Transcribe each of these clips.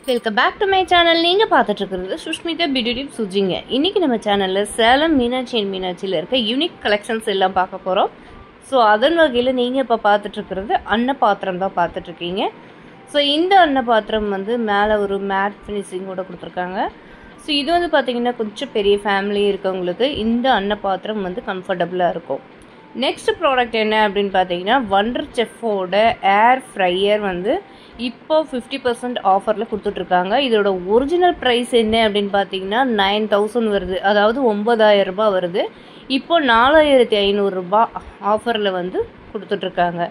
Welcome back to my channel. நீங்கள் பார்த்துட்டு இருக்கிறது சுஷ்மிதா பியூட்டி டிப்ஸ் சுஜிங்க. இன்றைக்கி நம்ம சேனலில் சேலம் மீனாட்சி அண்ட் மீனாட்சியில் இருக்க யூனிக் கலெக்ஷன்ஸ் எல்லாம் பார்க்க போகிறோம். ஸோ அதன் வகையில் நீங்கள் இப்போ பார்த்துட்ருக்கிறது அன்னபாத்திரம் தான் பார்த்துட்ருக்கீங்க. ஸோ இந்த அன்னபாத்திரம் வந்து மேலே ஒரு மேட் ஃபினிஷிங்கோட கொடுத்துருக்காங்க. ஸோ இது வந்து பார்த்திங்கன்னா கொஞ்சம் பெரிய ஃபேமிலி இருக்கவங்களுக்கு இந்த அன்னபாத்திரம் வந்து கம்ஃபர்டபுளாக இருக்கும். நெக்ஸ்ட் ப்ராடக்ட் என்ன அப்படின்னு பார்த்தீங்கன்னா வண்டர் செஃப்போட ஏர் ஃப்ரையர் வந்து இப்போ 50% ஆஃபரில் கொடுத்துட்ருக்காங்க. இதோட ஒரிஜினல் ப்ரைஸ் என்ன அப்படின்னு பார்த்தீங்கன்னா 9000 வருது, அதாவது 9000 ரூபாய் வருது. இப்போ 4500 ரூபாய் ஆஃபரில் வந்து கொடுத்துட்ருக்காங்க.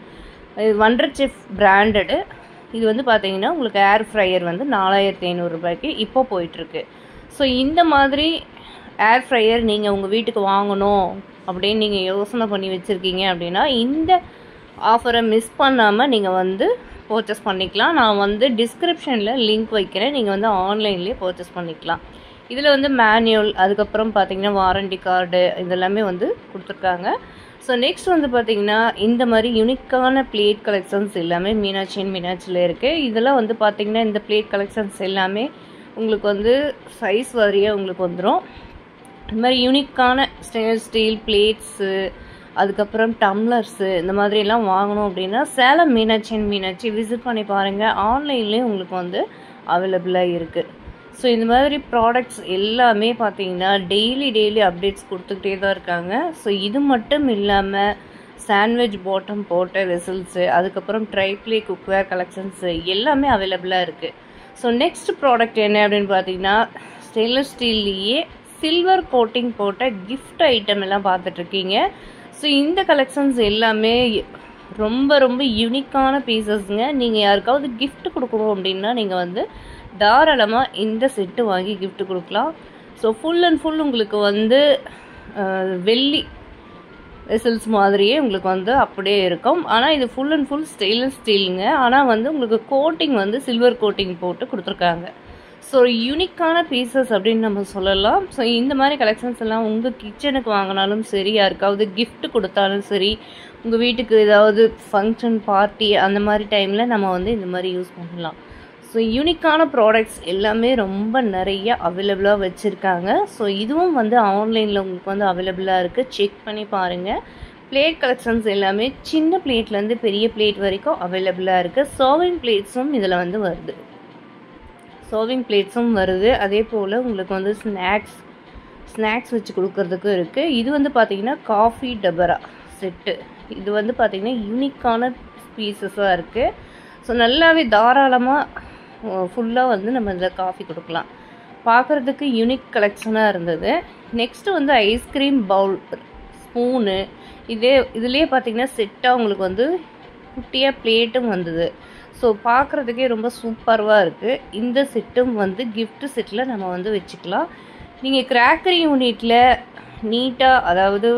இது வண்டர் செஃப் பிராண்டடு. இது வந்து பார்த்தீங்கன்னா உங்களுக்கு ஏர் ஃப்ரையர் வந்து 4500 ரூபாய்க்கு இப்போ போயிட்டுருக்கு. ஸோ இந்த மாதிரி ஏர் ஃப்ரையர் நீங்கள் உங்கள் வீட்டுக்கு வாங்கணும் அப்படின்னு நீங்கள் யோசனை பண்ணி வச்சுருக்கீங்க அப்படின்னா இந்த ஆஃபரை மிஸ் பண்ணாமல் நீங்கள் வந்து பர்ச்சேஸ் பண்ணிக்கலாம். நான் வந்து டிஸ்கிரிப்ஷனில் லிங்க் வைக்கிறேன், நீங்கள் வந்து ஆன்லைன்லேயே பர்ச்சேஸ் பண்ணிக்கலாம். இதில் வந்து மேனுவல், அதுக்கப்புறம் பார்த்தீங்கன்னா வாரண்டி கார்டு இதெல்லாமே வந்து கொடுத்துருக்காங்க. ஸோ நெக்ஸ்ட் வந்து பார்த்திங்கன்னா இந்த மாதிரி யூனிக்கான பிளேட் கலெக்ஷன்ஸ் எல்லாமே மீனாட்சி அண்ட் மீனாட்சியில் இருக்குது. இதெல்லாம் வந்து பார்த்திங்கன்னா இந்த பிளேட் கலெக்ஷன்ஸ் எல்லாமே உங்களுக்கு வந்து சைஸ் வாரியாக உங்களுக்கு வந்துடும். இந்த மாதிரி யூனிக்கான ஸ்டெயின்லெஸ் ஸ்டீல் பிளேட்ஸு, அதுக்கப்புறம் டம்ளர்ஸு இந்த மாதிரிலாம் வாங்கணும் அப்படின்னா சேலம் மீனாட்சி அண்ட் மீனாட்சி விசிட் பண்ணி பாருங்கள். ஆன்லைன்லேயும் உங்களுக்கு வந்து அவைலபிளாக இருக்குது. ஸோ இந்த மாதிரி ப்ராடக்ட்ஸ் எல்லாமே பார்த்தீங்கன்னா டெய்லி அப்டேட்ஸ் கொடுத்துக்கிட்டே தான் இருக்காங்க. ஸோ இது மட்டும் இல்லாமல் சாண்ட்விச் பாட்டம் போட்ட வெசல்ஸு, அதுக்கப்புறம் ட்ரைப்ளே குக்வேர் கலெக்ஷன்ஸு எல்லாமே அவைலபிளாக இருக்குது. ஸோ நெக்ஸ்ட் ப்ராடக்ட் என்ன அப்படின்னு பார்த்தீங்கன்னா ஸ்டெயின்லெஸ் ஸ்டீல்லையே சில்வர் கோட்டிங் போட்ட கிஃப்ட் ஐட்டம் எல்லாம் பார்த்துட்ருக்கீங்க. ஸோ இந்த கலெக்ஷன்ஸ் எல்லாமே ரொம்ப யூனிக்கான பீசஸ்ங்க. நீங்கள் யாருக்காவது கிஃப்ட் கொடுக்கணும் அப்படின்னா நீங்கள் வந்து தாராளமாக இந்த செட்டு வாங்கி கிஃப்ட் கொடுக்கலாம். ஸோ ஃபுல் அண்ட் ஃபுல் உங்களுக்கு வந்து வெள்ளி வெசல்ஸ் மாதிரியே உங்களுக்கு வந்து அப்படியே இருக்கும். ஆனால் இது ஃபுல் அண்ட் ஃபுல் ஸ்டெயின்லெஸ் ஸ்டீலுங்க. ஆனால் வந்து உங்களுக்கு கோட்டிங் வந்து சில்வர் கோட்டிங் போட்டு கொடுத்துருக்காங்க. ஸோ யூனிக்கான பீசஸ் அப்படின்னு நம்ம சொல்லலாம். ஸோ இந்த மாதிரி கலெக்ஷன்ஸ் எல்லாம் உங்கள் கிச்சனுக்கு வாங்கினாலும் சரி, யாருக்காவது கிஃப்ட் கொடுத்தாலும் சரி, உங்கள் வீட்டுக்கு ஏதாவது ஃபங்க்ஷன் பார்ட்டி அந்த மாதிரி டைமில் நம்ம வந்து இந்த மாதிரி யூஸ் பண்ணலாம். ஸோ யூனிக்கான ப்ராடக்ட்ஸ் எல்லாமே ரொம்ப நிறைய அவைலபிளாக வச்சுருக்காங்க. ஸோ இதுவும் வந்து ஆன்லைனில் உங்களுக்கு வந்து அவைலபிளாக இருக்குது, செக் பண்ணி பாருங்கள். பிளேட் கலெக்ஷன்ஸ் எல்லாமே சின்ன பிளேட்லேருந்து பெரிய பிளேட் வரைக்கும் அவைலபிளாக இருக்குது. சர்விங் பிளேட்ஸும் இதில் வந்து வருது, சர்விங் பிளேட்ஸும் வருது. அதே போல் உங்களுக்கு வந்து ஸ்நாக்ஸ் வச்சு கொடுக்கறதுக்கு இருக்குது. இது வந்து பார்த்திங்கன்னா காஃபி டபரா செட்டு. இது வந்து பார்த்திங்கன்னா யூனிக்கான பீசஸாக இருக்குது. ஸோ நல்லாவே தாராளமாக ஃபுல்லாக வந்து நம்ம இதில் காஃபி கொடுக்கலாம். பார்க்குறதுக்கு யூனிக் கலெக்ஷனாக இருந்தது. நெக்ஸ்ட்டு வந்து ஐஸ்கிரீம் பவுல், ஸ்பூனு, இதுலேயே பார்த்திங்கன்னா செட்டாக உங்களுக்கு வந்து குட்டியாக பிளேட்டும் வந்தது. ஸோ பார்க்குறதுக்கே ரொம்ப சூப்பராக இருக்குது. இந்த செட்டும் வந்து கிஃப்ட் செட்டில் நம்ம வந்து வச்சுக்கலாம். நீங்கள் கிராக்கரி யூனிட்டில் நீட்டாக, அதாவது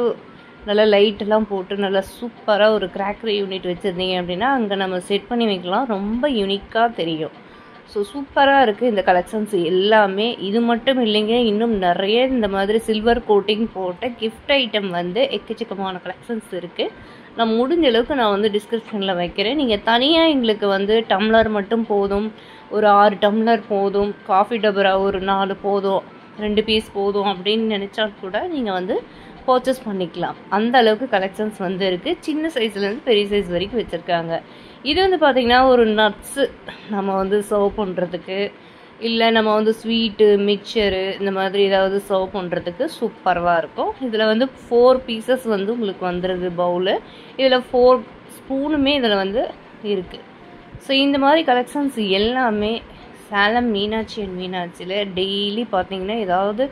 நல்லா லைட்டெல்லாம் போட்டு நல்லா சூப்பராக ஒரு கிராக்கரி யூனிட் வச்சுருந்தீங்க அப்படின்னா அங்கே நம்ம செட் பண்ணி வைக்கலாம். ரொம்ப யூனிக்காக தெரியும். ஸோ சூப்பராக இருக்குது இந்த கலெக்ஷன்ஸ் எல்லாமே. இது மட்டும் இல்லைங்க, இன்னும் நிறைய இந்த மாதிரி சில்வர் கோட்டிங் போட்ட கிஃப்ட் ஐட்டம் வந்து எக்கச்சக்கமான கலெக்ஷன்ஸ் இருக்குது. நான் முடிஞ்ச அளவுக்கு நான் வந்து டிஸ்கிரிப்ஷனில் வைக்கிறேன். நீங்கள் தனியாக எங்களுக்கு வந்து டம்ளர் மட்டும் போதும், ஒரு 6 டம்ளர் போதும், காஃபி டபரா ஒரு 4 போதும், 2 பீஸ் போதும் அப்படின்னு நினச்சா கூட நீங்கள் வந்து பர்ச்சேஸ் பண்ணிக்கலாம். அந்த அளவுக்கு கலெக்ஷன்ஸ் வந்து இருக்குது. சின்ன சைஸ்லேருந்து பெரிய சைஸ் வரைக்கும் வச்சுருக்காங்க. இது வந்து பார்த்திங்கன்னா ஒரு நட்ஸு நம்ம வந்து சர்வ் பண்ணுறதுக்கு, இல்லை நம்ம வந்து ஸ்வீட்டு மிக்சரு இந்த மாதிரி ஏதாவது சர்வ் பண்ணுறதுக்கு சூப்பராக இருக்கும். இதில் வந்து 4 பீசஸ் வந்து உங்களுக்கு வந்துடுது பவுலு. இதில் 4 ஸ்பூனுமே இதில் வந்து இருக்குது. ஸோ இந்த மாதிரி கலெக்ஷன்ஸ் எல்லாமே சேலம் மீனாட்சி அண்ட் மீனாட்சியில் டெய்லி பார்த்திங்கன்னா ஏதாவது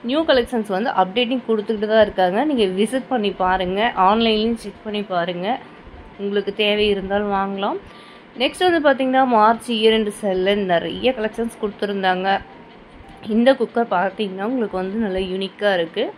நியூ கலெக்ஷன்ஸ் வந்து அப்டேட்டிங் கொடுத்துக்கிட்டு தான் இருக்காங்க. நீங்கள் விசிட் பண்ணி பாருங்கள், ஆன்லைன்லேயும் செக் பண்ணி பாருங்கள். உங்களுக்கு தேவை இருந்தால் வாங்கலாம். நெக்ஸ்ட் வந்து பார்த்திங்கன்னா மார்ச் 2 செல்லில் நிறைய கலெக்ஷன்ஸ் கொடுத்துருந்தாங்க. இந்த குக்கர் பார்த்திங்கன்னா உங்களுக்கு வந்து நல்லா யூனிக்காக இருக்குது.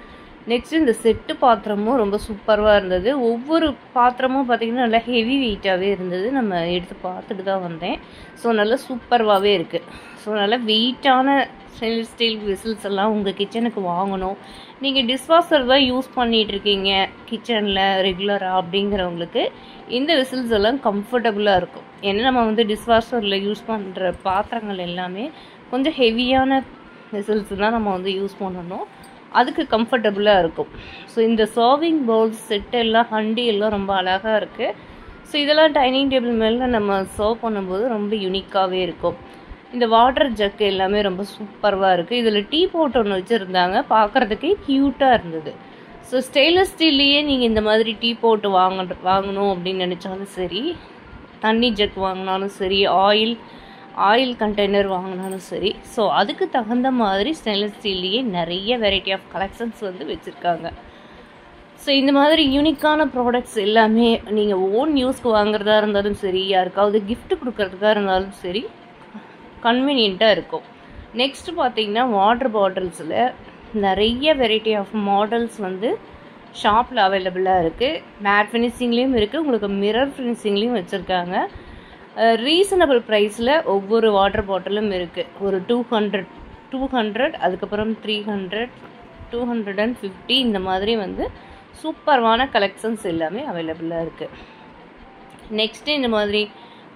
நெக்ஸ்ட்டு இந்த செட்டு பாத்திரமும் ரொம்ப சூப்பராக இருந்தது. ஒவ்வொரு பாத்திரமும் பார்த்திங்கன்னா நல்லா ஹெவி வெயிட்டாகவே இருந்தது. நம்ம எடுத்து பார்த்துட்டு தான் வந்தேன். ஸோ நல்லா சூப்பராகவே இருக்குது. ஸோ நல்லா வெயிட்டான ஸ்டெயின்லெஸ் ஸ்டீல் விசில்ஸ் எல்லாம் உங்கள் கிச்சனுக்கு வாங்கணும், நீங்கள் டிஷ்வாஷர் தான் யூஸ் பண்ணிகிட்ருக்கீங்க கிச்சனில் ரெகுலராக அப்படிங்கிறவங்களுக்கு இந்த விசில்ஸ் எல்லாம் கம்ஃபர்டபுளாக இருக்கும். ஏன்னா நம்ம வந்து டிஷ்வாஷரில் யூஸ் பண்ணுற பாத்திரங்கள் எல்லாமே கொஞ்சம் ஹெவியான விசில்ஸ் தான் நம்ம வந்து யூஸ் பண்ணணும், அதுக்கு கம்ஃபர்டபுளாக இருக்கும். ஸோ இந்த சர்விங் பவுல்ஸ் செட்டு எல்லாம் ஹண்டி எல்லாம் ரொம்ப அழகாக இருக்குது. ஸோ இதெல்லாம் டைனிங் டேபிள் மேலே நம்ம சர்வ் பண்ணும்போது ரொம்ப யூனிக்காகவே இருக்கும். இந்த வாட்டர் ஜக்கு எல்லாமே ரொம்ப சூப்பராக இருக்குது. இதில் டீ போட் ஒன்று வச்சுருந்தாங்க, பார்க்குறதுக்கே க்யூட்டாக இருந்தது. ஸோ ஸ்டெயின்லெஸ் ஸ்டீல்லையே நீங்கள் இந்த மாதிரி டீ போட்டு வாங்கணும் அப்படின்னு நினச்சாலும் சரி, தண்ணி ஜக் வாங்கினாலும் சரி, ஆயில் கண்டெய்னர் வாங்கினாலும் சரி, ஸோ அதுக்கு தகுந்த மாதிரி ஸ்டெயின்லெஸ் ஸ்டீல்லையே நிறைய வெரைட்டி ஆஃப் கலெக்ஷன்ஸ் வந்து வச்சுருக்காங்க. ஸோ இந்த மாதிரி யூனிக்கான ப்ராடக்ட்ஸ் எல்லாமே நீங்கள் ஓன் யூஸ்க்கு வாங்குறதா இருந்தாலும் சரி, யாருக்காவது கிஃப்ட் கொடுக்கறதுக்காக இருந்தாலும் சரி கன்வீனியண்ட்டாக இருக்கும். நெக்ஸ்ட்டு பார்த்தீங்கன்னா வாட்டர் பாட்டில்ஸில் நிறைய வெரைட்டி ஆஃப் மாடல்ஸ் வந்து ஷாப்பில் அவைலபிளாக இருக்குது. மேட் ஃபினிஷிங்லேயும் இருக்குது, உங்களுக்கு மிரர் ஃபினிஷிங்லேயும் வச்சுருக்காங்க. ரீசனபிள் ப்ரைஸில் ஒவ்வொரு வாட்டர் பாட்டிலும் இருக்குது. ஒரு 200 அதுக்கப்புறம் 300, 250 இந்த மாதிரி வந்து சூப்பர்வான கலெக்ஷன்ஸ் எல்லாமே அவைலபிளாக இருக்குது. நெக்ஸ்ட்டு இந்த மாதிரி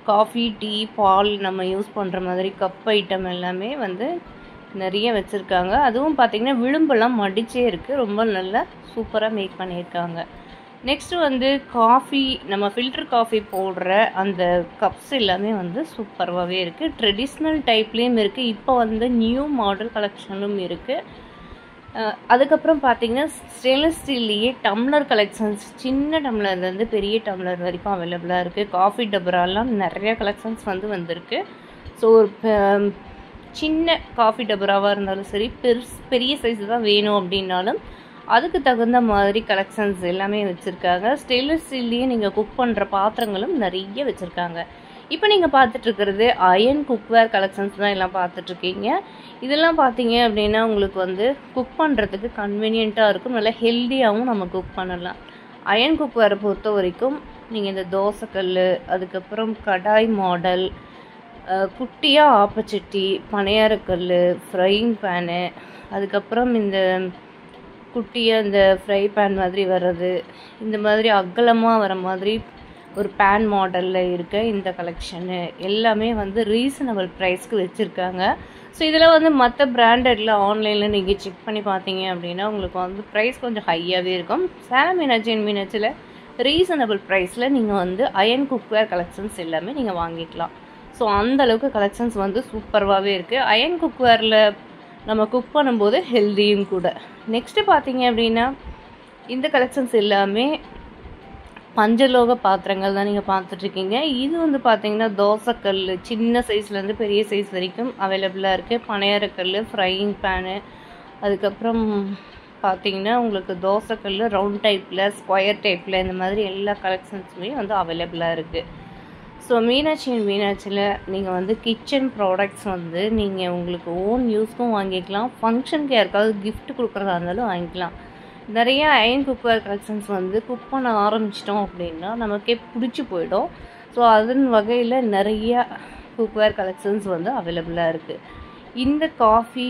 காஃபி, டீ, பால் நம்ம யூஸ் பண்ணுற மாதிரி கப் ஐட்டம் எல்லாமே வந்து நிறைய வச்சுருக்காங்க. அதுவும் பார்த்திங்கன்னா விளிம்பெல்லாம் மடிச்சே இருக்குது, ரொம்ப நல்லா சூப்பராக மேக் பண்ணியிருக்காங்க. நெக்ஸ்ட்டு வந்து காஃபி, நம்ம ஃபில்டர் காஃபி போடுற அந்த கப்ஸ் எல்லாமே வந்து சூப்பராகவே இருக்குது. ட்ரெடிஷ்னல் டைப்லேயும் இருக்குது, இப்போ வந்து நியூ மாடல் கலெக்ஷனும் இருக்குது. அதுக்கப்புறம் பார்த்திங்கன்னா ஸ்டெயின்லெஸ் ஸ்டீல்லையே டம்ளர் கலெக்ஷன்ஸ், சின்ன டம்ளர்லேருந்து பெரிய டம்ளர் வரைக்கும் அவைலபிளாக இருக்குது. காஃபி டபராலாம் நிறைய கலெக்ஷன்ஸ் வந்து வந்திருக்கு. ஸோ ஒரு சின்ன காஃபி டபராவாக இருந்தாலும் சரி, பெரிய சைஸ் தான் வேணும் அப்படின்னாலும் அதுக்கு தகுந்த மாதிரி கலெக்ஷன்ஸ் எல்லாமே வச்சுருக்காங்க. ஸ்டெயின்லெஸ் ஸ்டீல்லையே நீங்கள் குக் பண்ணுற பாத்திரங்களும் நிறைய வச்சுருக்காங்க. இப்போ நீங்கள் பார்த்துட்ருக்கிறது அயன் குக்வேர் கலெக்ஷன்ஸ் தான் எல்லாம் பார்த்துட்ருக்கீங்க. இதெல்லாம் பார்த்தீங்க அப்படின்னா உங்களுக்கு வந்து குக் பண்ணுறதுக்கு கன்வீனியண்ட்டாக இருக்கும், நல்லா ஹெல்த்தியாகவும் நம்ம குக் பண்ணலாம். அயன் குக்வேரை பொறுத்த வரைக்கும் நீங்கள் இந்த தோசைக்கல், அதுக்கப்புறம் கடாய் மாடல், குட்டியாக ஆப்பச்சட்டி, பனையாரக்கல், ஃப்ரையிங் பேனு, அதுக்கப்புறம் இந்த குட்டியாக இந்த ஃப்ரை பேன் மாதிரி வர்றது, இந்த மாதிரி அகலமாக வர மாதிரி ஒரு பேன் மாடலில் இருக்க இந்த கலெக்ஷனு எல்லாமே வந்து ரீசனபிள் ப்ரைஸ்க்கு வச்சுருக்காங்க. ஸோ இதில் வந்து மற்ற பிராண்டடில் ஆன்லைனில் நீங்கள் செக் பண்ணி பார்த்தீங்க அப்படின்னா உங்களுக்கு வந்து ப்ரைஸ் கொஞ்சம் ஹையாகவே இருக்கும். சேலம் மீனாட்சியில் ரீசனபிள் ப்ரைஸில் நீங்கள் வந்து அயன் குக்வேர் கலெக்ஷன்ஸ் எல்லாமே நீங்கள் வாங்கிக்கலாம். ஸோ அந்தளவுக்கு கலெக்ஷன்ஸ் வந்து சூப்பராகவே இருக்குது. அயன் குக்வேரில் நம்ம குக் பண்ணும்போது ஹெல்த்தியும் கூட. நெக்ஸ்ட்டு பார்த்தீங்க அப்படின்னா இந்த கலெக்ஷன்ஸ் எல்லாமே பஞ்சலோக பாத்திரங்கள் தான் நீங்கள் பார்த்துட்ருக்கீங்க. இது வந்து பார்த்தீங்கன்னா தோசைக்கல், சின்ன சைஸ்லேருந்து பெரிய சைஸ் வரைக்கும் அவைலபிளாக இருக்குது. பனையாரக்கல், ஃப்ரையிங் பேனு, அதுக்கப்புறம் பார்த்தீங்கன்னா உங்களுக்கு தோசைக்கல் ரவுண்ட் டைப்பில், ஸ்கொயர் டைப்பில், இந்த மாதிரி எல்லா கலெக்ஷன்ஸுமே வந்து அவைலபிளாக இருக்குது. ஸோ மீனாட்சியில் நீங்கள் வந்து கிச்சன் ப்ராடக்ட்ஸ் வந்து நீங்கள் உங்களுக்கு ஓன் யூஸ்க்கும் வாங்கிக்கலாம், ஃபங்க்ஷனுக்கு யாருக்காவது கிஃப்ட் கொடுக்குறதா இருந்தாலும் வாங்கிக்கலாம். நிறைய அயன் குக்வேர் கலெக்ஷன்ஸ் வந்து குக் பண்ண ஆரம்பிச்சிட்டோம் அப்படின்னா நமக்கே பிடிச்சி போயிடும். ஸோ அதன் வகையில் நிறைய குக்வேர் கலெக்ஷன்ஸ் வந்து அவைலபிளாக இருக்குது. இந்த காஃபி,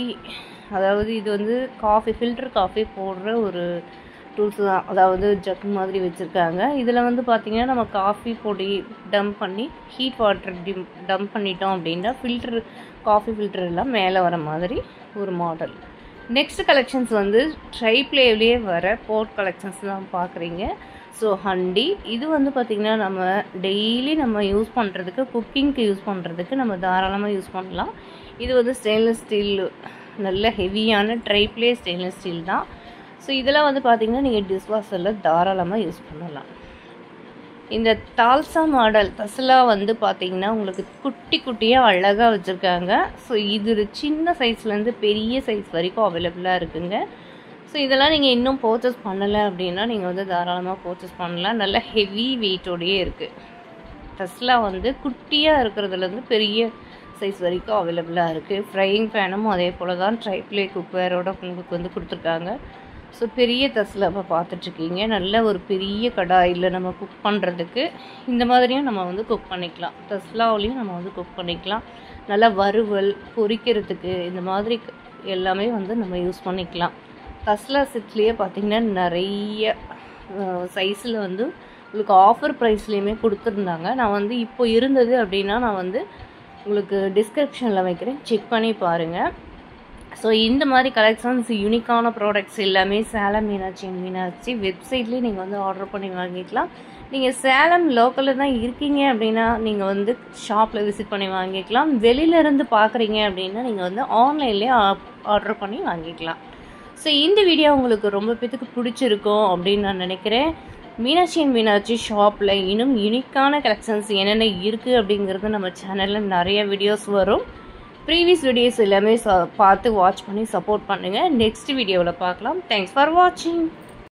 அதாவது இது வந்து காஃபி ஃபில்டர் காஃபி போடுற ஒரு டூல்ஸ் தான், அதாவது ஜக் மாதிரி வச்சுருக்காங்க. இதில் வந்து பார்த்திங்கன்னா நம்ம காஃபி பொடி டம்ப் பண்ணி ஹீட் வாட்டர் டம்ப் பண்ணிட்டோம் அப்படின்னா காஃபி ஃபில்டர் எல்லாம் மேலே வர மாதிரி ஒரு மாடல். நெக்ஸ்ட் கலெக்ஷன்ஸ் வந்து ட்ரைப்ளேவ்லேயே வர போர்ட் கலெக்ஷன்ஸ் தான் பார்க்குறீங்க. ஸோ ஹண்டி, இது வந்து பார்த்திங்கன்னா நம்ம டெய்லி நம்ம யூஸ் பண்ணுறதுக்கு, குக்கிங்க்கு யூஸ் பண்ணுறதுக்கு நம்ம தாராளமாக யூஸ் பண்ணலாம். இது வந்து ஸ்டெயின்லெஸ் ஸ்டீல், நல்ல ஹெவியான ட்ரைப்ளே ஸ்டெயின்லெஸ் ஸ்டீல் தான். ஸோ இதெல்லாம் வந்து பார்த்திங்கன்னா நீங்கள் டிஷ்வாஷரில் தாராளமாக யூஸ் பண்ணலாம். இந்த தால்சா மாடல் தஸ்லா வந்து பார்த்திங்கன்னா உங்களுக்கு குட்டி குட்டியாக அழகாக வச்சுருக்காங்க. ஸோ இது சின்ன சைஸ்லேருந்து பெரிய சைஸ் வரைக்கும் அவைலபிளாக இருக்குங்க. ஸோ இதெல்லாம் நீங்கள் இன்னும் பர்ச்சேஸ் பண்ணலை அப்படின்னா நீங்கள் வந்து தாராளமாக பர்ச்சேஸ் பண்ணலாம். நல்ல ஹெவி வெயிட்டோடையே இருக்குது. தஸ்லா வந்து குட்டியாக இருக்கிறதுலேருந்து பெரிய சைஸ் வரைக்கும் அவைலபிளாக இருக்குது. ஃப்ரையிங் பேனும் அதே போல் தான் ட்ரைப்ளே குக்வேரோட உங்களுக்கு வந்து கொடுத்துருக்காங்க. ஸோ பெரிய தஸ்ஸில் இப்போ பார்த்துட்ருக்கீங்க. நல்ல ஒரு பெரிய கடாயில் நம்ம குக் பண்ணுறதுக்கு இந்த மாதிரியும் நம்ம வந்து குக் பண்ணிக்கலாம். தஸ்லாவிலையும் நம்ம வந்து குக் பண்ணிக்கலாம். நல்லா வறுவல் பொரிக்கிறதுக்கு இந்த மாதிரி எல்லாமே வந்து நம்ம யூஸ் பண்ணிக்கலாம். தஸ்லா செட்லேயே பார்த்திங்கன்னா நிறைய சைஸில் வந்து உங்களுக்கு ஆஃபர் ப்ரைஸ்லேயுமே கொடுத்துருந்தாங்க. நான் வந்து இப்போ இருந்தது அப்படின்னா நான் வந்து உங்களுக்கு டிஸ்கிரிப்ஷனில் வைக்கிறேன், செக் பண்ணி பாருங்கள். ஸோ இந்த மாதிரி கலெக்ஷன்ஸ் யூனிக்கான ப்ராடக்ட்ஸ் எல்லாமே சேலம் மீனாட்சி வெப்சைட்லேயே நீங்கள் வந்து ஆர்டர் பண்ணி வாங்கிக்கலாம். நீங்கள் சேலம் லோக்கலில் தான் இருக்கீங்க அப்படின்னா நீங்கள் வந்து ஷாப்பில் விசிட் பண்ணி வாங்கிக்கலாம். வெளியிலேருந்து பார்க்குறீங்க அப்படின்னா நீங்கள் வந்து ஆன்லைன்லேயே ஆர்டர் பண்ணி வாங்கிக்கலாம். ஸோ இந்த வீடியோ உங்களுக்கு ரொம்ப பேத்துக்கு பிடிச்சிருக்கும் அப்படின்னு நான் நினைக்கிறேன். மீனாட்சி ஷாப்பில் இன்னும் யூனிக்கான கலெக்ஷன்ஸ் என்னென்ன இருக்குது அப்படிங்கிறது நம்ம சேனலில் நிறைய வீடியோஸ் வரும். ப்ரீவியஸ் வீடியோஸ் எல்லாமே பார்த்து வாட்ச் பண்ணி சப்போர்ட் பண்ணுங்கள். நெக்ஸ்ட் வீடியோவில் பார்க்கலாம். தேங்க்ஸ் ஃபார் வாட்சிங்.